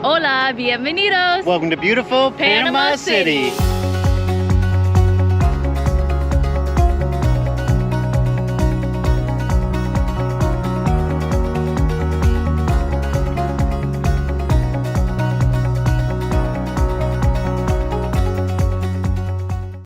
Hola, bienvenidos. Welcome to beautiful Panama City.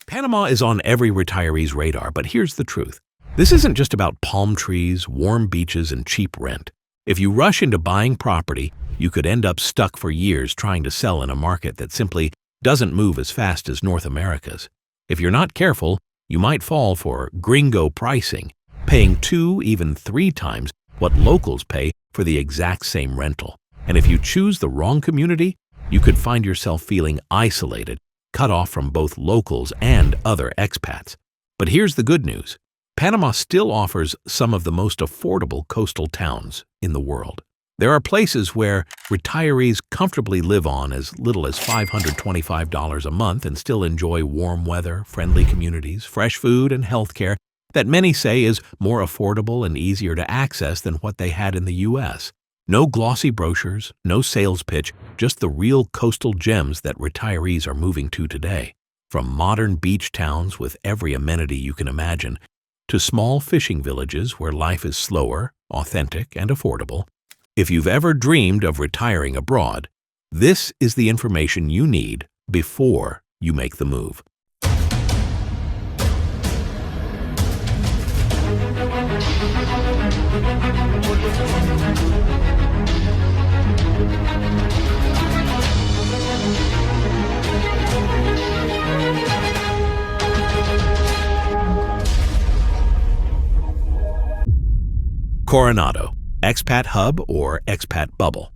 Panama is on every retiree's radar, but here's the truth. This isn't just about palm trees, warm beaches, and cheap rent. If you rush into buying property, you could end up stuck for years trying to sell in a market that simply doesn't move as fast as North America's. If you're not careful, you might fall for gringo pricing, paying 2, even 3 times what locals pay for the exact same rental. And if you choose the wrong community, you could find yourself feeling isolated, cut off from both locals and other expats. But here's the good news. Panama still offers some of the most affordable coastal towns in the world. There are places where retirees comfortably live on as little as $525 a month and still enjoy warm weather, friendly communities, fresh food, and healthcare that many say is more affordable and easier to access than what they had in the U.S. No glossy brochures, no sales pitch, just the real coastal gems that retirees are moving to today. From modern beach towns with every amenity you can imagine, to small fishing villages where life is slower, authentic, and affordable. If you've ever dreamed of retiring abroad, this is the information you need before you make the move. Coronado, Expat Hub or Expat Bubble.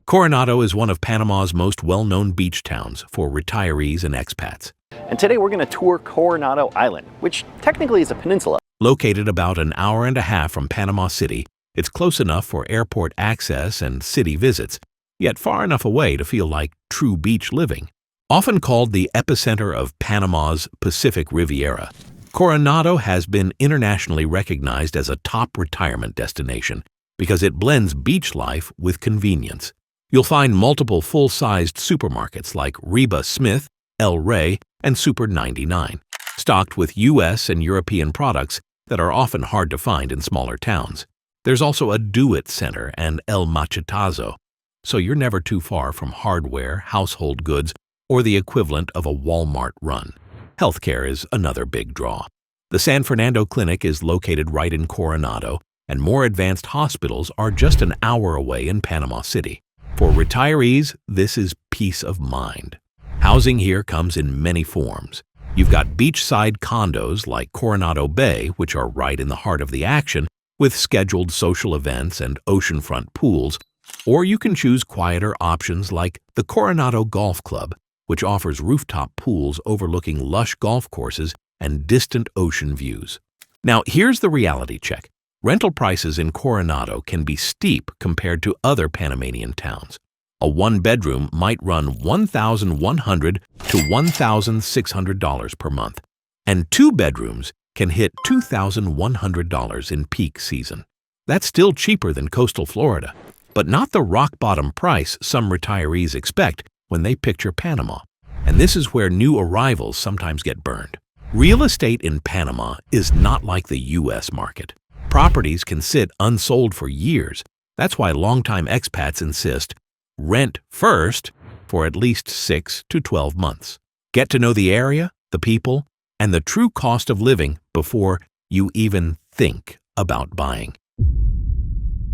Coronado is one of Panama's most well-known beach towns for retirees and expats. And today we're going to tour Coronado Island, which technically is a peninsula. Located about an hour and a half from Panama City, it's close enough for airport access and city visits, yet far enough away to feel like true beach living. Often called the epicenter of Panama's Pacific Riviera, Coronado has been internationally recognized as a top retirement destination because it blends beach life with convenience. You'll find multiple full-sized supermarkets like Reba Smith, El Rey, and Super 99, stocked with U.S. and European products that are often hard to find in smaller towns. There's also a Do-It Center and El Machetazo, so you're never too far from hardware, household goods, or the equivalent of a Walmart run. Healthcare is another big draw. The San Fernando Clinic is located right in Coronado, and more advanced hospitals are just an hour away in Panama City. For retirees, this is peace of mind. Housing here comes in many forms. You've got beachside condos like Coronado Bay, which are right in the heart of the action, with scheduled social events and oceanfront pools, or you can choose quieter options like the Coronado Golf Club, which offers rooftop pools overlooking lush golf courses and distant ocean views. Now, here's the reality check. Rental prices in Coronado can be steep compared to other Panamanian towns. A one-bedroom might run $1,100 to $1,600 per month, and 2 bedrooms can hit $2,100 in peak season. That's still cheaper than coastal Florida, but not the rock-bottom price some retirees expect when they picture Panama. And this is where new arrivals sometimes get burned. Real estate in Panama is not like the U.S. market. Properties can sit unsold for years. That's why longtime expats insist, rent first for at least 6 to 12 months. Get to know the area, the people, and the true cost of living before you even think about buying.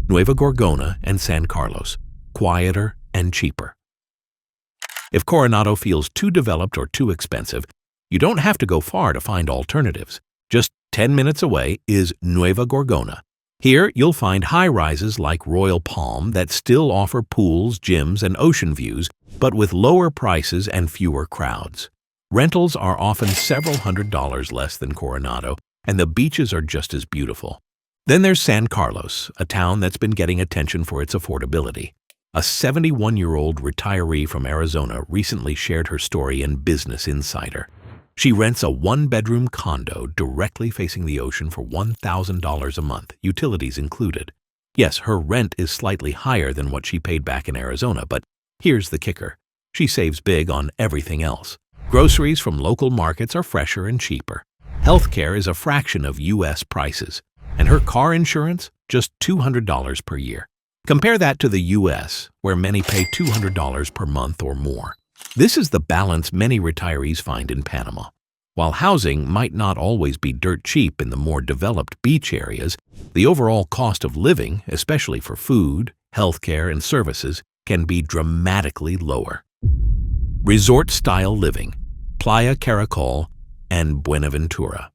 Nueva Gorgona and San Carlos, quieter and cheaper. If Coronado feels too developed or too expensive, you don't have to go far to find alternatives. Just 10 minutes away is Nueva Gorgona. Here you'll find high-rises like Royal Palm that still offer pools, gyms, and ocean views, but with lower prices and fewer crowds. Rentals are often several $100s less than Coronado, and the beaches are just as beautiful. Then there's San Carlos, a town that's been getting attention for its affordability. A 71-year-old retiree from Arizona recently shared her story in Business Insider. She rents a one-bedroom condo directly facing the ocean for $1,000 a month, utilities included. Yes, her rent is slightly higher than what she paid back in Arizona, but here's the kicker. She saves big on everything else. Groceries from local markets are fresher and cheaper. Healthcare is a fraction of U.S. prices. And her car insurance, just $200 per year. Compare that to the U.S., where many pay $200 per month or more. This is the balance many retirees find in Panama. While housing might not always be dirt cheap in the more developed beach areas, the overall cost of living, especially for food, healthcare, and services, can be dramatically lower. Resort-style living, Playa Caracol and Buenaventura.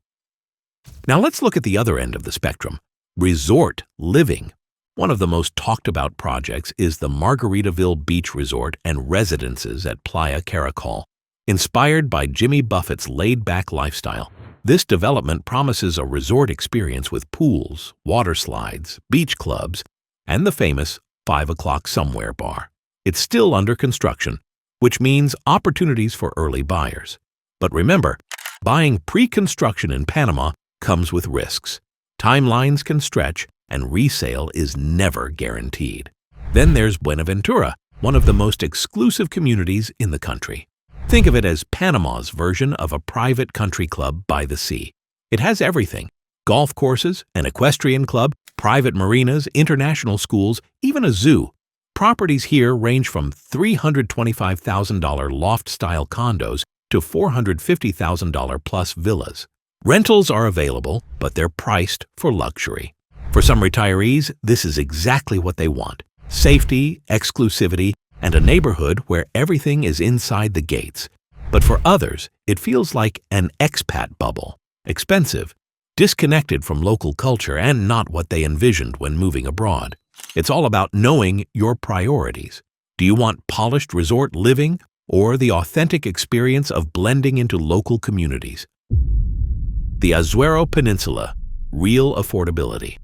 Now let's look at the other end of the spectrum, resort living. One of the most talked about projects is the Margaritaville Beach Resort and Residences at Playa Caracol. Inspired by Jimmy Buffett's laid-back lifestyle, this development promises a resort experience with pools, water slides, beach clubs, and the famous 5 o'clock somewhere bar. It's still under construction, which means opportunities for early buyers. But remember, buying pre-construction in Panama comes with risks. Timelines can stretch, and resale is never guaranteed. Then there's Buenaventura, one of the most exclusive communities in the country. Think of it as Panama's version of a private country club by the sea. It has everything: golf courses, an equestrian club, private marinas, international schools, even a zoo. Properties here range from $325,000 loft-style condos to $450,000 plus villas. Rentals are available, but they're priced for luxury. For some retirees, this is exactly what they want: safety, exclusivity, and a neighborhood where everything is inside the gates. But for others, it feels like an expat bubble: expensive, disconnected from local culture, and not what they envisioned when moving abroad. It's all about knowing your priorities. Do you want polished resort living or the authentic experience of blending into local communities? The Azuero Peninsula, real affordability.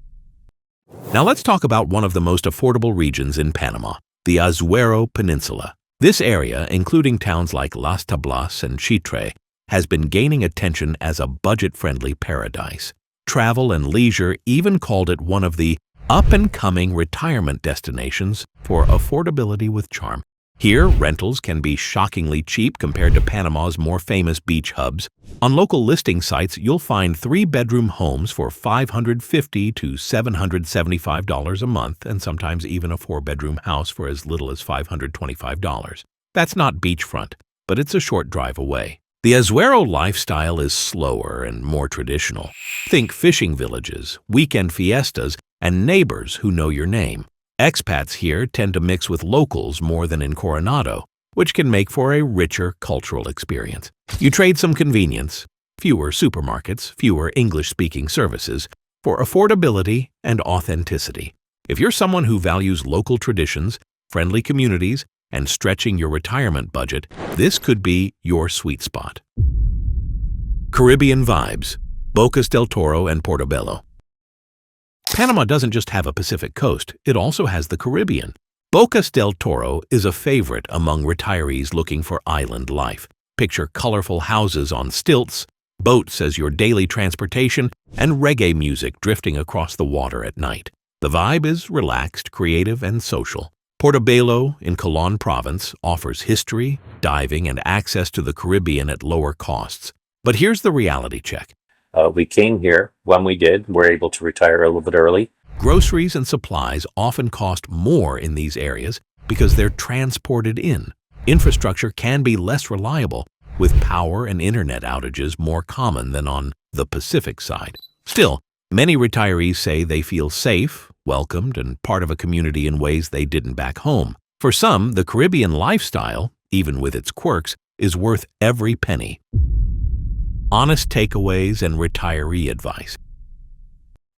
Now let's talk about one of the most affordable regions in Panama, the Azuero Peninsula. This area, including towns like Las Tablas and Chitre, has been gaining attention as a budget-friendly paradise. Travel and Leisure even called it one of the up-and-coming retirement destinations for affordability with charm. Here, rentals can be shockingly cheap compared to Panama's more famous beach hubs. On local listing sites, you'll find 3-bedroom homes for $550 to $775 a month, and sometimes even a 4-bedroom house for as little as $525. That's not beachfront, but it's a short drive away. The Azuero lifestyle is slower and more traditional. Think fishing villages, weekend fiestas, and neighbors who know your name. Expats here tend to mix with locals more than in Coronado, which can make for a richer cultural experience. You trade some convenience, fewer supermarkets, fewer English-speaking services, for affordability and authenticity. If you're someone who values local traditions, friendly communities, and stretching your retirement budget, this could be your sweet spot. Caribbean vibes, Bocas del Toro and Portobello. Panama doesn't just have a Pacific coast, it also has the Caribbean. Bocas del Toro is a favorite among retirees looking for island life. Picture colorful houses on stilts, boats as your daily transportation, and reggae music drifting across the water at night. The vibe is relaxed, creative, and social. Portobello in Colón province offers history, diving, and access to the Caribbean at lower costs. But here's the reality check. We came here. When we did, we're able to retire a little bit early. Groceries and supplies often cost more in these areas because they're transported in. Infrastructure can be less reliable, with power and internet outages more common than on the Pacific side. Still, many retirees say they feel safe, welcomed, and part of a community in ways they didn't back home. For some, the Caribbean lifestyle, even with its quirks, is worth every penny. Honest takeaways and retiree advice.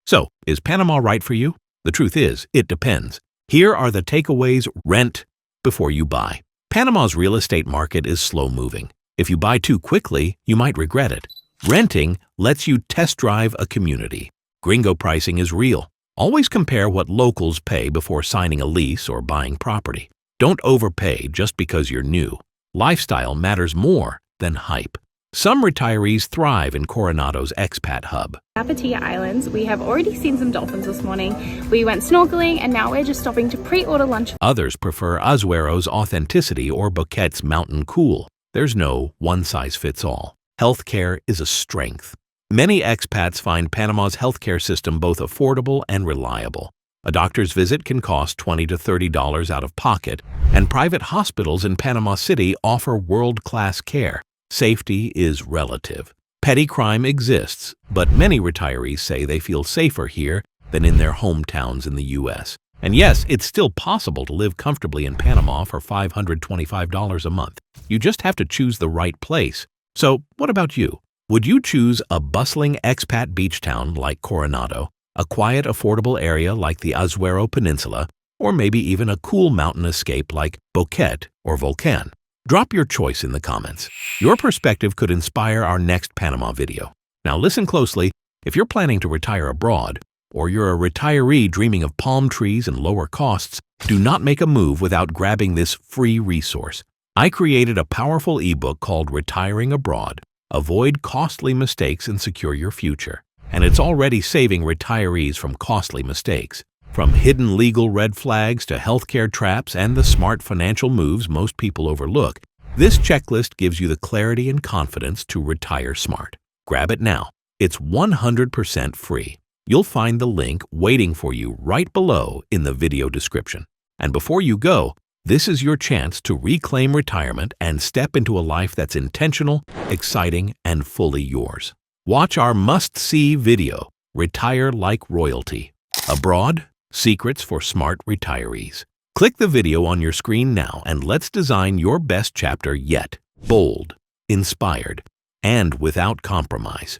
So, is Panama right for you? The truth is, it depends. Here are the takeaways: rent before you buy. Panama's real estate market is slow-moving. If you buy too quickly, you might regret it. Renting lets you test drive a community. Gringo pricing is real. Always compare what locals pay before signing a lease or buying property. Don't overpay just because you're new. Lifestyle matters more than hype. Some retirees thrive in Coronado's Expat hub. At RETIREE Islands, we have already seen some dolphins this morning. We went snorkeling and now we're just stopping to pre-order lunch. Others prefer Azuero's authenticity or Bouquet's mountain cool. There's no one-size-fits-all. Healthcare is a strength. Many expats find Panama's healthcare system both affordable and reliable. A doctor's visit can cost $20 to $30 out of pocket, and private hospitals in Panama City offer world-class care. Safety is relative. Petty crime exists, but many retirees say they feel safer here than in their hometowns in the U.S. And yes, it's still possible to live comfortably in Panama for $525 a month. You just have to choose the right place. So, what about you? Would you choose a bustling expat beach town like Coronado, a quiet, affordable area like the Azuero Peninsula, or maybe even a cool mountain escape like Bouquet or Volcan? Drop your choice in the comments. Your perspective could inspire our next Panama video. Now listen closely. If you're planning to retire abroad, or you're a retiree dreaming of palm trees and lower costs, do not make a move without grabbing this free resource. I created a powerful ebook called Retiring Abroad. Avoid costly mistakes and secure your future. And it's already saving retirees from costly mistakes. From hidden legal red flags to healthcare traps and the smart financial moves most people overlook, this checklist gives you the clarity and confidence to retire smart. Grab it now. It's 100% free. You'll find the link waiting for you right below in the video description. And before you go, this is your chance to reclaim retirement and step into a life that's intentional, exciting, and fully yours. Watch our must-see video, Retire Like Royalty. Abroad? Secrets for Smart Retirees. Click the video on your screen now and let's design your best chapter yet. Bold, inspired, and without compromise.